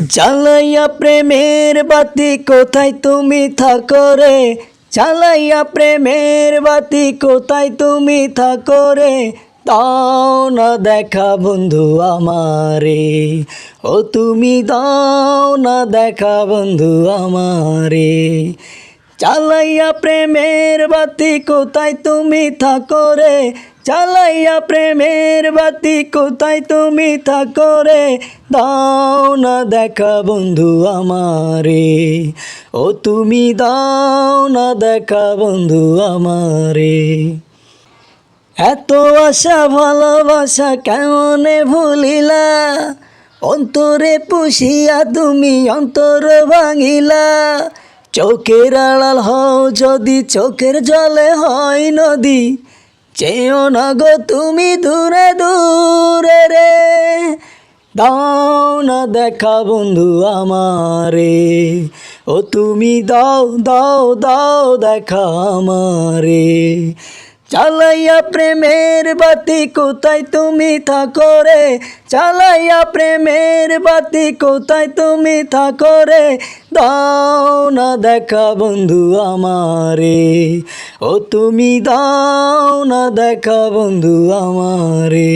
জ্বালাইয়া প্রেমের বাতি কোথায় তুমি থাকো রে, জ্বালাইয়া প্রেমের বাতি কোথায় তুমি থাকো রে, দাও না দেখা বন্ধু আমারে, ও তুমি দাও না দেখা বন্ধু আমারে। জ্বালাইয়া প্রেমের বাতি কোথায় তুমি থাকো রে, জ্বালাইয়া প্রেমের বাতি কোথায় তুমি থাকো রে, দাও না দেখা বন্ধু আমারে, ও তুমি দাও না দেখা বন্ধু আমারে। এত আশা ভালোবাসা কেমনে ভুলিলা, অন্তরে পুষিয়া তুমি অন্তর ভাঙিলা। চোখের আড়াল হও যদি চোখের জলে হয় নদী, চেয়েও না গো তুমি দূরে দূরে রে, দাও না দেখা বন্ধু আমারে, ও তুমি দাও দাও দাও দেখা আমারে। জ্বালাইয়া প্রেমের বাতি কোথায় তুমি থাকো রে, জ্বালাইয়া প্রেমের বাতি কোথায় তুমি থাকো রে, দাও না দেখা বন্ধু আমারে, ও তুমি দাও না দেখা বন্ধু আমারে।